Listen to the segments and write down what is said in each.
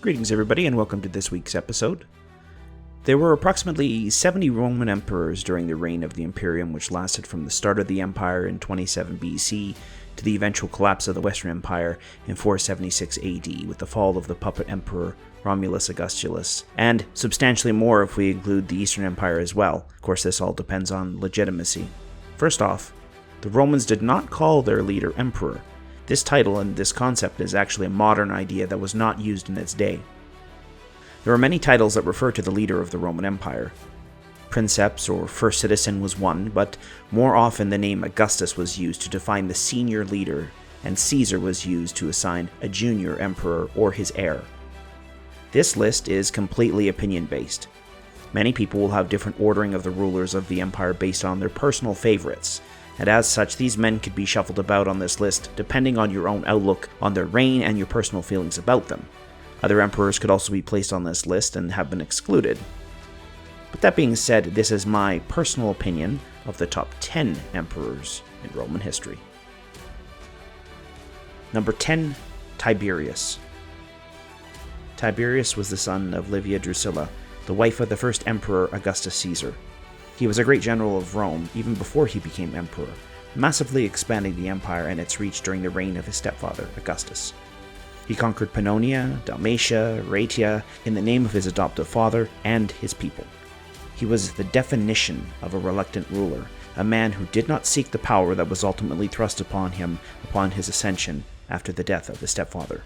Greetings everybody and welcome to this week's episode. There were approximately 70 Roman emperors during the reign of the Imperium, which lasted from the start of the empire in 27 BC to the eventual collapse of the Western Empire in 476 AD with the fall of the puppet emperor Romulus Augustulus, and substantially more if we include the Eastern Empire as well. Of course, this all depends on legitimacy. First off, the Romans did not call their leader emperor. This title and this concept is actually a modern idea that was not used in its day. There are many titles that refer to the leader of the Roman Empire. Princeps or first citizen was one, but more often the name Augustus was used to define the senior leader, and Caesar was used to assign a junior emperor or his heir. This list is completely opinion-based. Many people will have different ordering of the rulers of the empire based on their personal favorites, and as such, these men could be shuffled about on this list depending on your own outlook on their reign and your personal feelings about them. Other emperors could also be placed on this list and have been excluded. But that being said, this is my personal opinion of the top 10 emperors in Roman history. Number 10, Tiberius. Tiberius was the son of Livia Drusilla, the wife of the first emperor Augustus Caesar. He was a great general of Rome even before he became emperor, massively expanding the empire and its reach during the reign of his stepfather, Augustus. He conquered Pannonia, Dalmatia, Raetia in the name of his adoptive father and his people. He was the definition of a reluctant ruler, a man who did not seek the power that was ultimately thrust upon him upon his ascension after the death of his stepfather.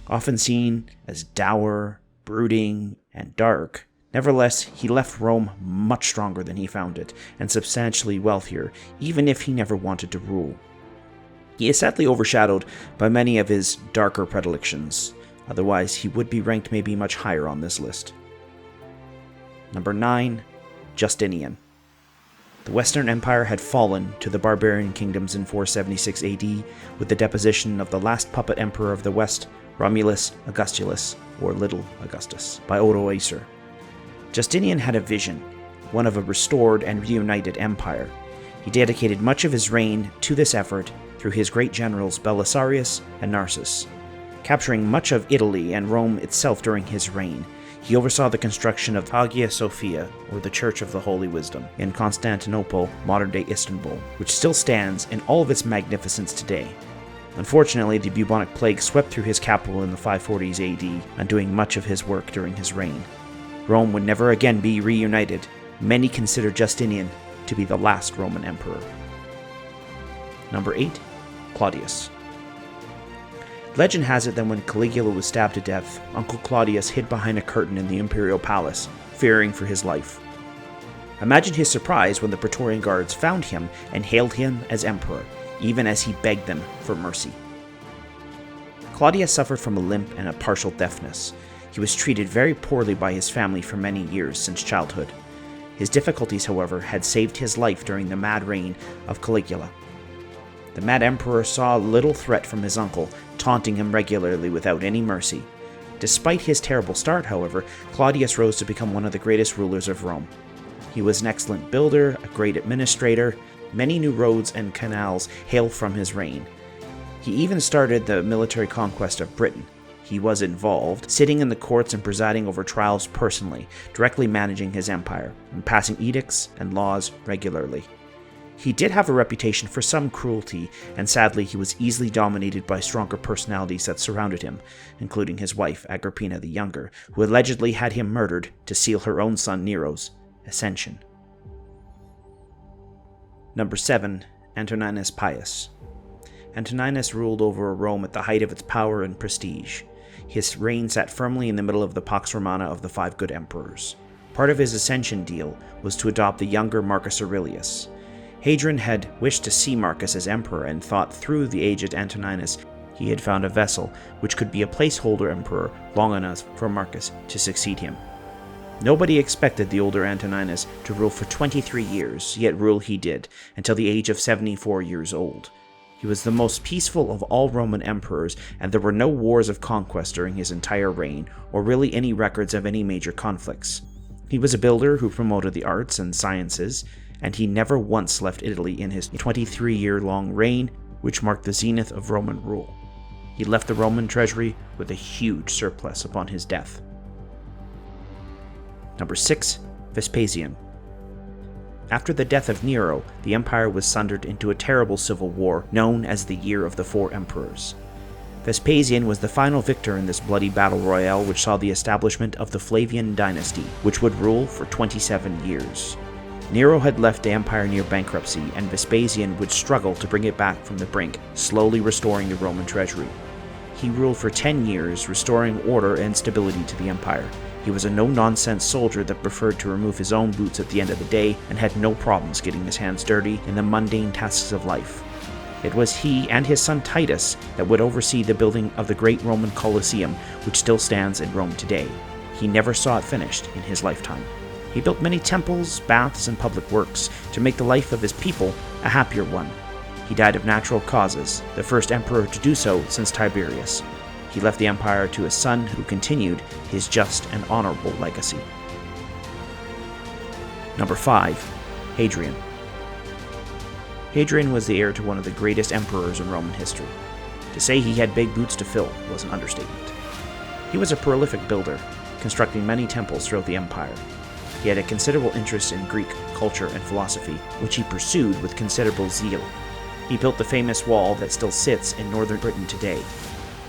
Often seen as dour, brooding, and dark, nevertheless, he left Rome much stronger than he found it, and substantially wealthier, even if he never wanted to rule. He is sadly overshadowed by many of his darker predilections, otherwise he would be ranked maybe much higher on this list. Number 9, Justinian. The Western Empire had fallen to the barbarian kingdoms in 476 AD with the deposition of the last puppet emperor of the West, Romulus Augustulus, or Little Augustus, by Aurelius. Justinian had a vision, one of a restored and reunited empire. He dedicated much of his reign to this effort through his great generals Belisarius and Narses. Capturing much of Italy and Rome itself during his reign, he oversaw the construction of Hagia Sophia, or the Church of the Holy Wisdom, in Constantinople, modern-day Istanbul, which still stands in all of its magnificence today. Unfortunately, the bubonic plague swept through his capital in the 540s AD, undoing much of his work during his reign. Rome would never again be reunited. Many consider Justinian to be the last Roman emperor. Number 8, Claudius. Legend has it that when Caligula was stabbed to death, Uncle Claudius hid behind a curtain in the imperial palace, fearing for his life. Imagine his surprise when the Praetorian guards found him and hailed him as emperor, even as he begged them for mercy. Claudius suffered from a limp and a partial deafness. He was treated very poorly by his family for many years since childhood. His difficulties, however, had saved his life during the mad reign of Caligula. The mad emperor saw little threat from his uncle, taunting him regularly without any mercy. Despite his terrible start, however, Claudius rose to become one of the greatest rulers of Rome. He was an excellent builder, a great administrator. Many new roads and canals hail from his reign. He even started the military conquest of Britain. He was involved, sitting in the courts and presiding over trials personally, directly managing his empire, and passing edicts and laws regularly. He did have a reputation for some cruelty, and sadly he was easily dominated by stronger personalities that surrounded him, including his wife, Agrippina the Younger, who allegedly had him murdered to seal her own son Nero's ascension. Number 7, Antoninus Pius. Antoninus ruled over Rome at the height of its power and prestige. His reign sat firmly in the middle of the Pax Romana of the 5 good emperors. Part of his ascension deal was to adopt the younger Marcus Aurelius. Hadrian had wished to see Marcus as emperor and thought through the aged Antoninus he had found a vessel which could be a placeholder emperor long enough for Marcus to succeed him. Nobody expected the older Antoninus to rule for 23 years, yet rule he did, until the age of 74 years old. He was the most peaceful of all Roman emperors, and there were no wars of conquest during his entire reign, or really any records of any major conflicts. He was a builder who promoted the arts and sciences, and he never once left Italy in his 23-year-long reign, which marked the zenith of Roman rule. He left the Roman treasury with a huge surplus upon his death. Number 6. Vespasian. After the death of Nero, the empire was sundered into a terrible civil war known as the Year of the Four Emperors. Vespasian was the final victor in this bloody battle royale, which saw the establishment of the Flavian dynasty, which would rule for 27 years. Nero had left the empire near bankruptcy, and Vespasian would struggle to bring it back from the brink, slowly restoring the Roman treasury. He ruled for 10 years, restoring order and stability to the empire. He was a no-nonsense soldier that preferred to remove his own boots at the end of the day and had no problems getting his hands dirty in the mundane tasks of life. It was he and his son Titus that would oversee the building of the great Roman Colosseum, which still stands in Rome today. He never saw it finished in his lifetime. He built many temples, baths, and public works to make the life of his people a happier one. He died of natural causes, the first emperor to do so since Tiberius. He left the empire to his son, who continued his just and honorable legacy. Number 5. Hadrian. Hadrian was the heir to one of the greatest emperors in Roman history. To say he had big boots to fill was an understatement. He was a prolific builder, constructing many temples throughout the empire. He had a considerable interest in Greek culture and philosophy, which he pursued with considerable zeal. He built the famous wall that still sits in northern Britain today.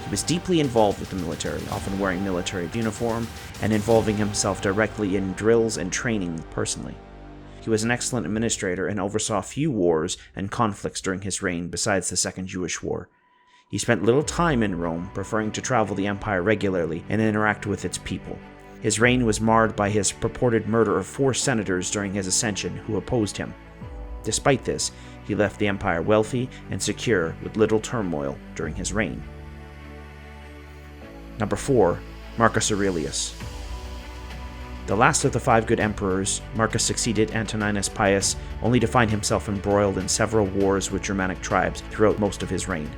He was deeply involved with the military, often wearing military uniform and involving himself directly in drills and training personally. He was an excellent administrator and oversaw few wars and conflicts during his reign besides the Second Jewish War. He spent little time in Rome, preferring to travel the empire regularly and interact with its people. His reign was marred by his purported murder of 4 senators during his ascension who opposed him. Despite this, he left the empire wealthy and secure with little turmoil during his reign. Number 4. Marcus Aurelius. The last of the 5 good emperors, Marcus succeeded Antoninus Pius, only to find himself embroiled in several wars with Germanic tribes throughout most of his reign.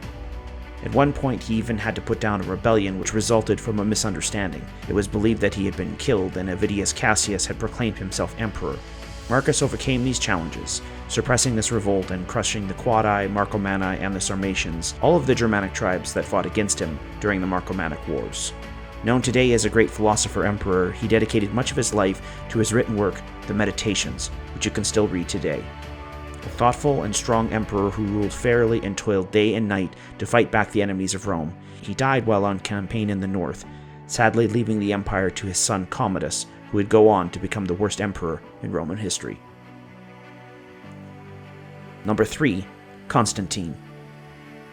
At one point, he even had to put down a rebellion which resulted from a misunderstanding. It was believed that he had been killed and Avidius Cassius had proclaimed himself emperor. Marcus overcame these challenges, suppressing this revolt and crushing the Quadi, Marcomanni, and the Sarmatians, all of the Germanic tribes that fought against him during the Marcomannic Wars. Known today as a great philosopher-emperor, he dedicated much of his life to his written work, the Meditations, which you can still read today. A thoughtful and strong emperor who ruled fairly and toiled day and night to fight back the enemies of Rome, he died while on campaign in the north, sadly leaving the empire to his son Commodus, who would go on to become the worst emperor in Roman history. Number 3. Constantine.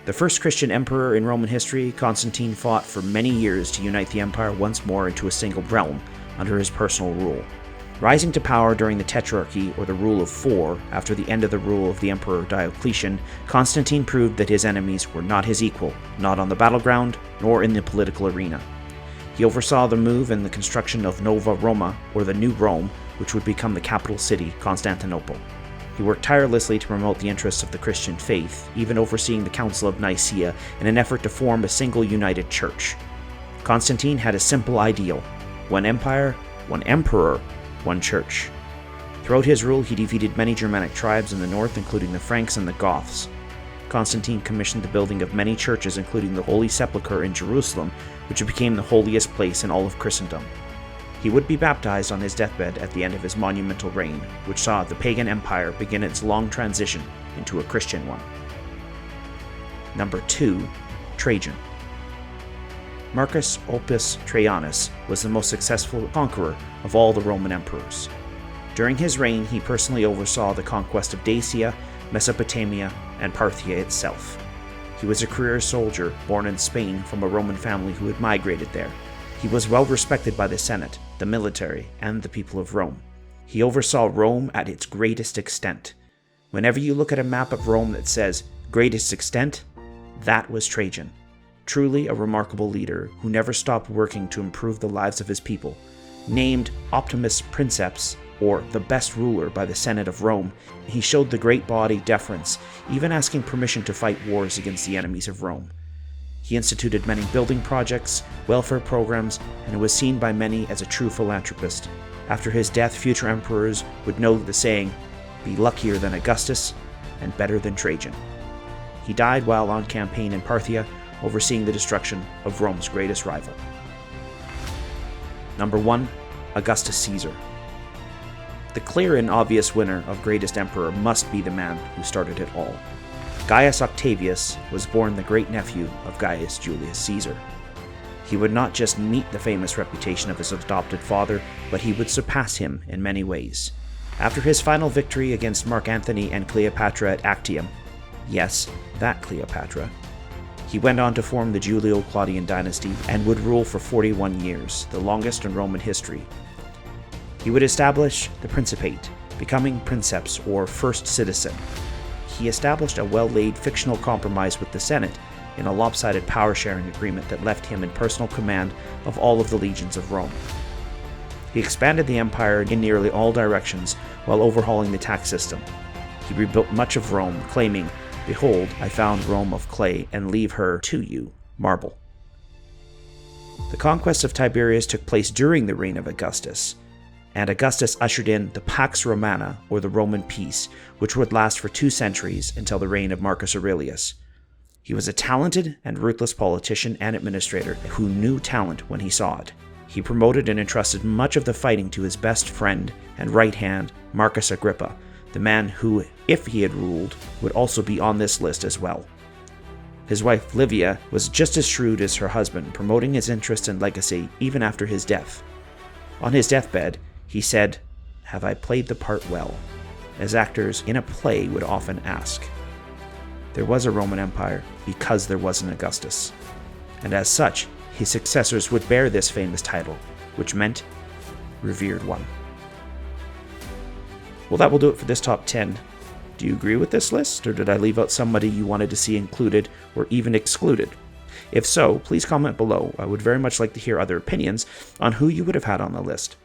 The first Christian emperor in Roman history, Constantine fought for many years to unite the empire once more into a single realm under his personal rule. Rising to power during the Tetrarchy, or the Rule of Four, after the end of the rule of the Emperor Diocletian, Constantine proved that his enemies were not his equal, not on the battleground, nor in the political arena. He oversaw the move and the construction of Nova Roma, or the New Rome, which would become the capital city, Constantinople. He worked tirelessly to promote the interests of the Christian faith, even overseeing the Council of Nicaea in an effort to form a single united church. Constantine had a simple ideal: one empire, one emperor, one church. Throughout his rule, he defeated many Germanic tribes in the north, including the Franks and the Goths. Constantine commissioned the building of many churches, including the Holy Sepulchre in Jerusalem, which became the holiest place in all of Christendom. He would be baptized on his deathbed at the end of his monumental reign, which saw the pagan empire begin its long transition into a Christian one. Number 2. Trajan. Marcus Opus Trajanus was the most successful conqueror of all the Roman emperors. During his reign, he personally oversaw the conquest of Dacia, Mesopotamia, and Parthia itself. He was a career soldier born in Spain from a Roman family who had migrated there. He was well respected by the Senate, the military, and the people of Rome. He oversaw Rome at its greatest extent. Whenever you look at a map of Rome that says greatest extent, that was Trajan. Truly a remarkable leader who never stopped working to improve the lives of his people. Named Optimus Princeps, or the best ruler by the Senate of Rome, he showed the great body deference, even asking permission to fight wars against the enemies of Rome. He instituted many building projects, welfare programs, and was seen by many as a true philanthropist. After his death, future emperors would know the saying, "Be luckier than Augustus, and better than Trajan." He died while on campaign in Parthia, overseeing the destruction of Rome's greatest rival. Number 1. Augustus Caesar. The clear and obvious winner of greatest emperor must be the man who started it all. Gaius Octavius was born the great-nephew of Gaius Julius Caesar. He would not just meet the famous reputation of his adopted father, but he would surpass him in many ways. After his final victory against Mark Antony and Cleopatra at Actium, yes, that Cleopatra, he went on to form the Julio-Claudian dynasty and would rule for 41 years, the longest in Roman history. He would establish the Principate, becoming princeps or first citizen. He established a well-laid fictional compromise with the Senate in a lopsided power-sharing agreement that left him in personal command of all of the legions of Rome. He expanded the empire in nearly all directions while overhauling the tax system. He rebuilt much of Rome, claiming, "Behold, I found Rome of clay, and leave her to you, marble." The conquest of Tiberius took place during the reign of Augustus, and Augustus ushered in the Pax Romana, or the Roman peace, which would last for 2 centuries until the reign of Marcus Aurelius. He was a talented and ruthless politician and administrator who knew talent when he saw it. He promoted and entrusted much of the fighting to his best friend and right hand, Marcus Agrippa, the man who, if he had ruled, would also be on this list as well. His wife Livia was just as shrewd as her husband, promoting his interest and legacy even after his death. On his deathbed, he said, "Have I played the part well?" as actors in a play would often ask. There was a Roman Empire because there was an Augustus, and as such, his successors would bear this famous title, which meant revered one. Well, that will do it for this top 10. Do you agree with this list, or did I leave out somebody you wanted to see included or even excluded? If so, please comment below. I would very much like to hear other opinions on who you would have had on the list.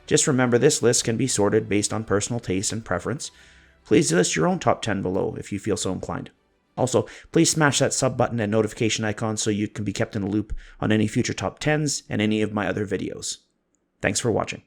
Just remember, this list can be sorted based on personal taste and preference. Please list your own top 10 below if you feel so inclined. Also, please smash that sub button and notification icon so you can be kept in the loop on any future top 10s and any of my other videos. Thanks for watching.